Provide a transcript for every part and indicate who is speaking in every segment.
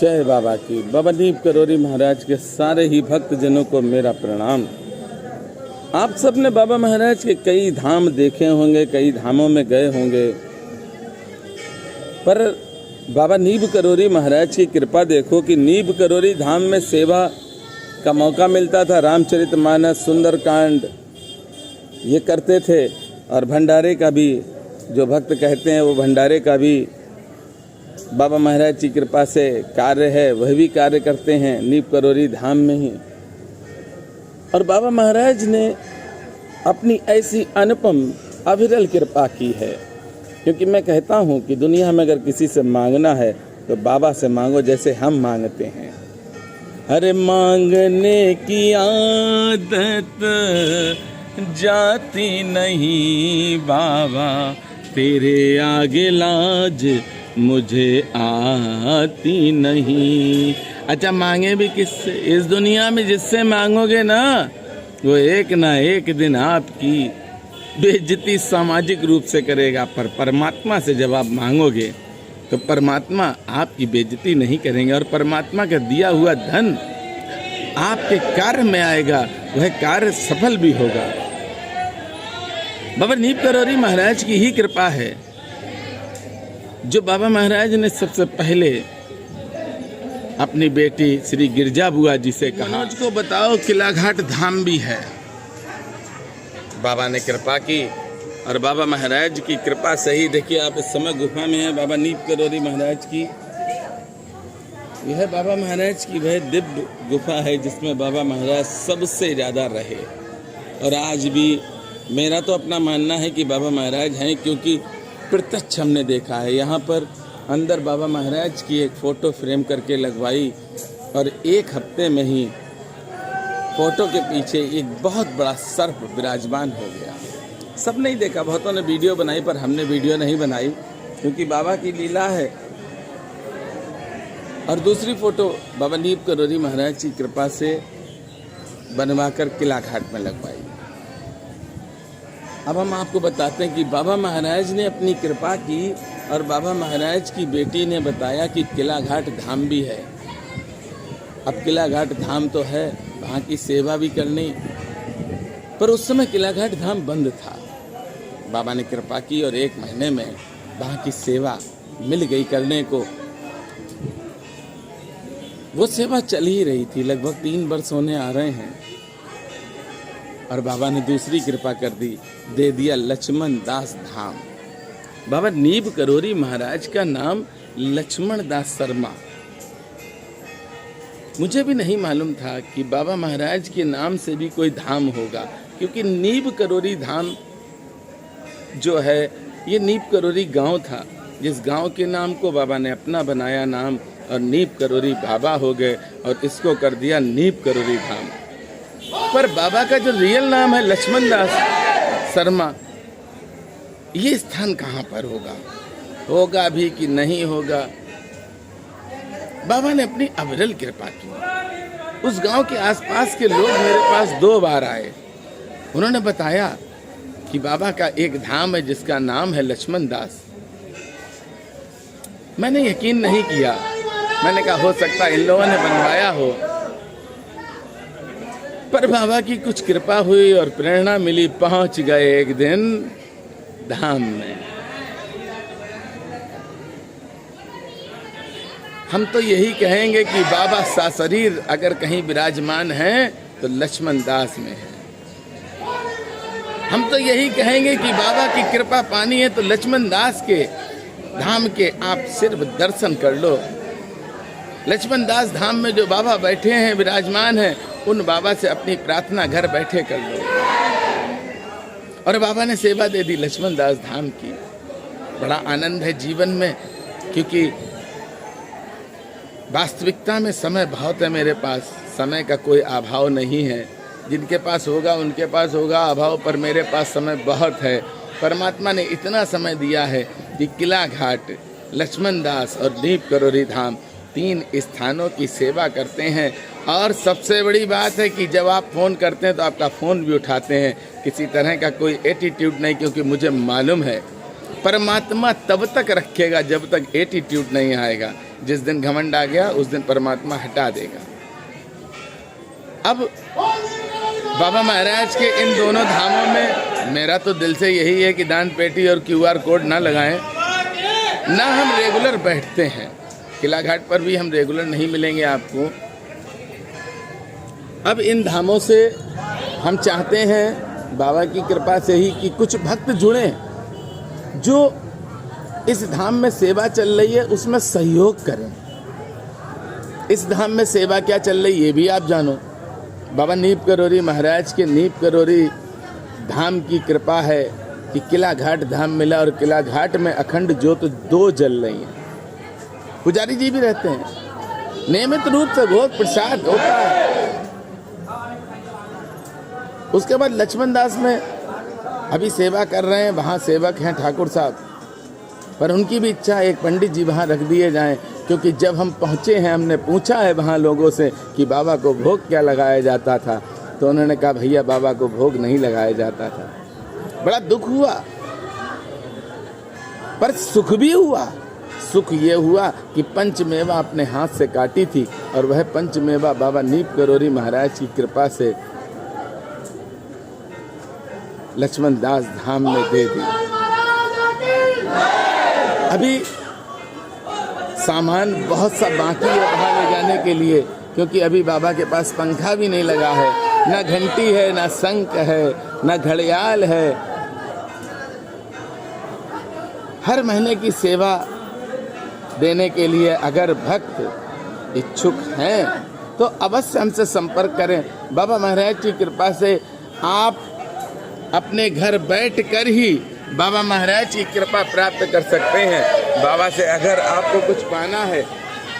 Speaker 1: जय बाबा की। बाबा नीब करोरी महाराज के सारे ही भक्त जनों को मेरा प्रणाम। आप सब ने बाबा महाराज के कई धाम देखे होंगे, कई धामों में गए होंगे, पर बाबा नीब करोरी महाराज की कृपा देखो कि नीब करोरी धाम में सेवा का मौका मिलता था। रामचरितमानस, सुंदरकांड ये करते थे, और भंडारे का भी, जो भक्त कहते हैं वो भंडारे का भी बाबा महाराज की कृपा से कार्य है, वह भी कार्य करते हैं नीब करोरी धाम में ही। और बाबा महाराज ने अपनी ऐसी अनुपम अविरल कृपा की है, क्योंकि मैं कहता हूँ कि दुनिया में अगर किसी से मांगना है तो बाबा से मांगो, जैसे हम मांगते हैं। अरे मांगने की आदत जाती नहीं बाबा, तेरे आगे लाज मुझे आती नहीं। अच्छा, मांगे भी किससे? इस दुनिया में जिससे मांगोगे ना, वो एक ना एक दिन आपकी बेइज्जती सामाजिक रूप से करेगा। पर परमात्मा से जब आप मांगोगे तो परमात्मा आपकी बेइज्जती नहीं करेंगे, और परमात्मा का दिया हुआ धन आपके कार्य में आएगा, वह कार्य सफल भी होगा। बाबा नीब करोरी महाराज की ही कृपा है, जो बाबा महाराज ने सबसे पहले अपनी बेटी श्री गिरजा बुआ जी से कहा, मनोज को बताओ किला घाट धाम भी है। बाबा ने कृपा की, और बाबा महाराज की कृपा से ही देखिए आप इस समय गुफा में हैं। बाबा नीब करोरी महाराज की यह बाबा महाराज की वह दिव्य गुफा है जिसमें बाबा महाराज सबसे ज़्यादा रहे। और आज भी मेरा तो अपना मानना है कि बाबा महाराज हैं, क्योंकि प्रत्यक्ष हमने देखा है। यहाँ पर अंदर बाबा महाराज की एक फ़ोटो फ्रेम करके लगवाई, और एक हफ्ते में ही फ़ोटो के पीछे एक बहुत बड़ा सर्प विराजमान हो गया। सब नहीं देखा, बहुतों ने वीडियो बनाई, पर हमने वीडियो नहीं बनाई क्योंकि बाबा की लीला है। और दूसरी फ़ोटो बाबा नीब करोरी महाराज की कृपा से बनवाकर किला घाट में लगवाई। अब हम आपको बताते हैं कि बाबा महाराज ने अपनी कृपा की, और बाबा महाराज की बेटी ने बताया कि किला घाट धाम भी है। अब किला घाट धाम तो है, वहाँ की सेवा भी करनी, पर उस समय किला घाट धाम बंद था। बाबा ने कृपा की और 1 महीने में वहाँ की सेवा मिल गई करने को। वो सेवा चल ही रही थी, लगभग 3 वर्ष होने आ रहे हैं, और बाबा ने दूसरी कृपा कर दी, दे दिया लक्ष्मण दास धाम। बाबा नीब करोरी महाराज का नाम लक्ष्मण दास शर्मा। मुझे भी नहीं मालूम था कि बाबा महाराज के नाम से भी कोई धाम होगा, क्योंकि नीब करोरी धाम जो है, ये नीब करोरी गांव था, जिस गांव के नाम को बाबा ने अपना बनाया नाम, और नीब करोरी बाबा हो गए, और इसको कर दिया नीब करोरी धाम। पर बाबा का जो रियल नाम है लक्ष्मण दास शर्मा, ये स्थान कहाँ पर होगा? होगा भी कि नहीं होगा? बाबा ने अपनी अविरल कृपा की। उस गांव के आसपास के लोग मेरे पास 2 बार आए। उन्होंने बताया कि बाबा का एक धाम है जिसका नाम है लक्ष्मण दास। मैंने यकीन नहीं किया। मैंने कहा हो सकता इन लोगों ने बनवाया हो, पर बाबा की कुछ कृपा हुई और प्रेरणा मिली। पहुंच गए एक दिन धाम में। हम तो यही कहेंगे कि बाबा साशरीर अगर कहीं विराजमान हैं तो लक्ष्मण दास में है। हम तो यही कहेंगे कि बाबा की कृपा पानी है तो लक्ष्मण दास के धाम के आप सिर्फ दर्शन कर लो। लक्ष्मण दास धाम में जो बाबा बैठे हैं, विराजमान हैं, उन बाबा से अपनी प्रार्थना घर बैठे कर लो। और बाबा ने सेवा दे दी लक्ष्मण दास धाम की। बड़ा आनंद है जीवन में, क्योंकि वास्तविकता में समय बहुत है मेरे पास, समय का कोई अभाव नहीं है। जिनके पास होगा उनके पास होगा अभाव, पर मेरे पास समय बहुत है। परमात्मा ने इतना समय दिया है कि किला घाट, लक्ष्मण दास और नीब करोरी धाम 3 स्थानों की सेवा करते हैं। और सबसे बड़ी बात है कि जब आप फ़ोन करते हैं तो आपका फ़ोन भी उठाते हैं। किसी तरह का कोई एटीट्यूड नहीं, क्योंकि मुझे मालूम है परमात्मा तब तक रखेगा जब तक एटीट्यूड नहीं आएगा। जिस दिन घमंड आ गया उस दिन परमात्मा हटा देगा। अब बाबा महाराज के इन दोनों धामों में मेरा तो दिल से यही है कि दान पेटी और QR कोड ना लगाएं, ना हम रेगुलर बैठते हैं। किला घाट पर भी हम रेगुलर नहीं मिलेंगे आपको। अब इन धामों से हम चाहते हैं बाबा की कृपा से ही कि कुछ भक्त जुड़ें, जो इस धाम में सेवा चल रही है उसमें सहयोग करें। इस धाम में सेवा क्या चल रही है ये भी आप जानो। बाबा नीप करोरी महाराज के नीप करोरी धाम की कृपा है कि किला घाट धाम मिला और किला घाट में अखंड ज्योत 2 जल रही हैं। पुजारी जी भी रहते हैं, नियमित रूप से भोग प्रसाद होता है। उसके बाद लक्ष्मण दास में अभी सेवा कर रहे हैं, वहाँ सेवक हैं ठाकुर साहब, पर उनकी भी इच्छा है एक पंडित जी वहाँ रख दिए जाएं, क्योंकि जब हम पहुँचे हैं हमने पूछा है वहाँ लोगों से कि बाबा को भोग क्या लगाया जाता था, तो उन्होंने कहा भैया बाबा को भोग नहीं लगाया जाता था। बड़ा दुख हुआ, पर सुख भी हुआ। सुख ये हुआ कि पंचमेवा अपने हाथ से काटी थी और वह पंचमेवा बाबा नीप करोरी महाराज की कृपा से लक्ष्मण दास धाम में दे दी। अभी सामान बहुत सा बाकी है वहाँ ले जाने के लिए, क्योंकि अभी बाबा के पास पंखा भी नहीं लगा है, ना घंटी है, ना शंख है, ना घड़ियाल है। हर महीने की सेवा देने के लिए अगर भक्त इच्छुक हैं तो अवश्य हमसे संपर्क करें। बाबा महाराज की कृपा से आप अपने घर बैठकर ही बाबा महाराज की कृपा प्राप्त कर सकते हैं। बाबा से अगर आपको कुछ पाना है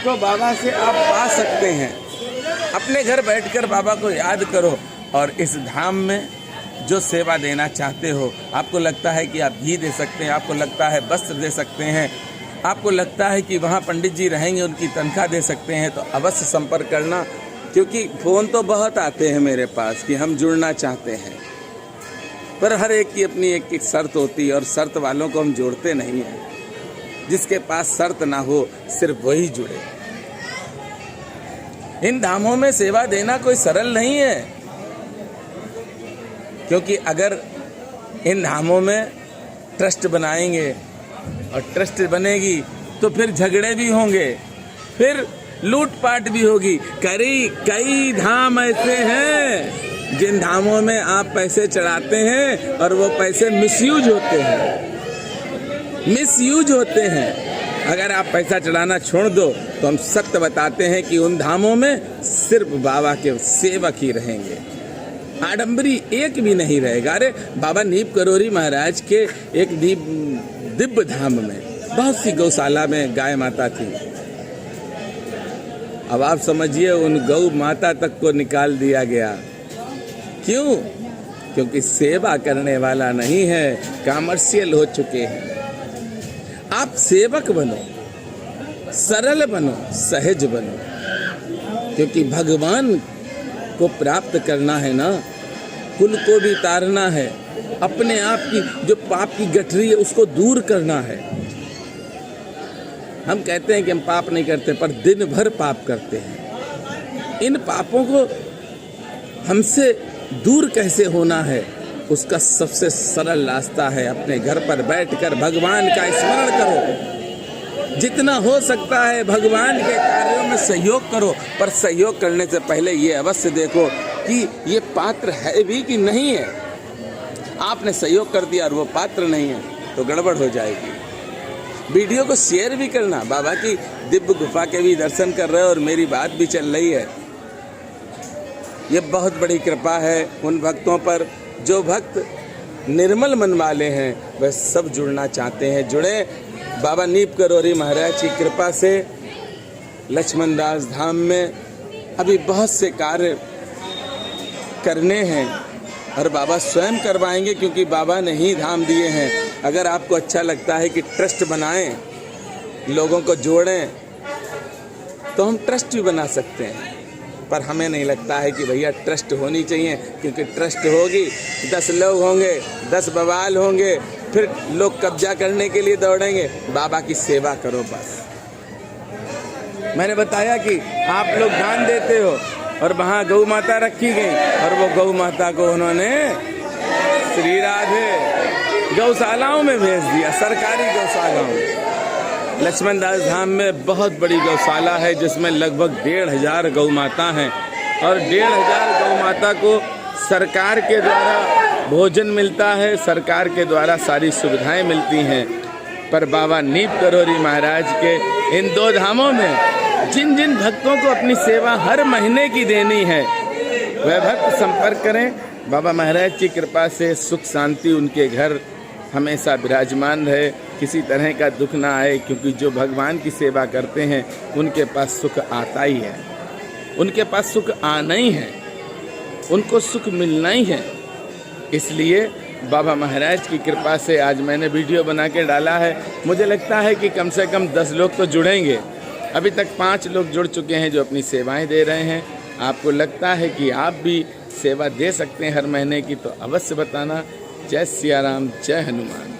Speaker 1: तो बाबा से आप पा सकते हैं। अपने घर बैठकर बाबा को याद करो और इस धाम में जो सेवा देना चाहते हो, आपको लगता है कि आप घी दे सकते हैं, आपको लगता है वस्त्र दे सकते हैं, आपको लगता है कि वहाँ पंडित जी रहेंगे उनकी तनख्वाह दे सकते हैं, तो अवश्य संपर्क करना। क्योंकि फ़ोन तो बहुत आते हैं मेरे पास कि हम जुड़ना चाहते हैं, पर हर एक की अपनी एक एक शर्त होती है और शर्त वालों को हम जोड़ते नहीं हैं। जिसके पास शर्त ना हो सिर्फ वही जुड़े। इन धामों में सेवा देना कोई सरल नहीं है, क्योंकि अगर इन धामों में ट्रस्ट बनाएंगे और ट्रस्ट बनेगी तो फिर झगड़े भी होंगे, फिर लूटपाट भी होगी। कई धाम ऐसे हैं जिन धामों में आप पैसे चढ़ाते हैं और वो पैसे मिसयूज होते हैं। अगर आप पैसा चढ़ाना छोड़ दो तो हम सत्य बताते हैं कि उन धामों में सिर्फ बाबा के सेवक ही रहेंगे, आडंबरी एक भी नहीं रहेगा। अरे बाबा नीप करोरी महाराज के एक दिव्य धाम में बहुत सी गौशाला में गाय माता थी। अब आप समझिए उन गौ माता तक को निकाल दिया गया। क्यों? क्योंकि सेवा करने वाला नहीं है, कमर्शियल हो चुके हैं। आप सेवक बनो, सरल बनो, सहज बनो, क्योंकि भगवान को प्राप्त करना है ना, कुल को भी तारना है, अपने आप की जो पाप की गठरी है उसको दूर करना है। हम कहते हैं कि हम पाप नहीं करते, पर दिन भर पाप करते हैं। इन पापों को हमसे दूर कैसे होना है, उसका सबसे सरल रास्ता है अपने घर पर बैठकर भगवान का स्मरण करो। जितना हो सकता है भगवान के कार्यों में सहयोग करो, पर सहयोग करने से पहले ये अवश्य देखो कि ये पात्र है भी कि नहीं है। आपने सहयोग कर दिया और वो पात्र नहीं है तो गड़बड़ हो जाएगी। वीडियो को शेयर भी करना। बाबा की दिव्य गुफा के भी दर्शन कर रहे हो और मेरी बात भी चल रही है। ये बहुत बड़ी कृपा है उन भक्तों पर जो भक्त निर्मल मन वाले हैं, वह सब जुड़ना चाहते हैं। जुड़े बाबा नीप करोरी महाराज की कृपा से। लक्ष्मण दास धाम में अभी बहुत से कार्य करने हैं और बाबा स्वयं करवाएंगे, क्योंकि बाबा ने ही धाम दिए हैं। अगर आपको अच्छा लगता है कि ट्रस्ट बनाएं, लोगों को जोड़ें, तो हम ट्रस्ट भी बना सकते हैं। पर हमें नहीं लगता है कि भैया ट्रस्ट होनी चाहिए, क्योंकि ट्रस्ट होगी 10 लोग होंगे, 10 बवाल होंगे, फिर लोग कब्जा करने के लिए दौड़ेंगे। बाबा की सेवा करो बस। मैंने बताया कि आप लोग दान देते हो और वहाँ गौ माता रखी गई और वो गौ माता को उन्होंने श्री राधे गौशालाओं में भेज दिया, सरकारी गौशालाओं में। लक्ष्मण दास धाम में बहुत बड़ी गौशाला है जिसमें लगभग 1500 गौ माता हैं और 1500 गौ माता को सरकार के द्वारा भोजन मिलता है, सरकार के द्वारा सारी सुविधाएं मिलती हैं। पर बाबा नीप करोरी महाराज के इन 2 धामों में जिन जिन भक्तों को अपनी सेवा हर महीने की देनी है वह भक्त संपर्क करें। बाबा महाराज की कृपा से सुख शांति उनके घर हमेशा विराजमान रहे, किसी तरह का दुख ना आए, क्योंकि जो भगवान की सेवा करते हैं उनके पास सुख आता ही है, उनके पास सुख आना ही है, उनको सुख मिलना ही है। इसलिए बाबा महाराज की कृपा से आज मैंने वीडियो बना के डाला है। मुझे लगता है कि कम से कम 10 लोग तो जुड़ेंगे। अभी तक 5 लोग जुड़ चुके हैं जो अपनी सेवाएं दे रहे हैं। आपको लगता है कि आप भी सेवा दे सकते हैं हर महीने की, तो अवश्य बताना। जय सिया राम, जय हनुमान।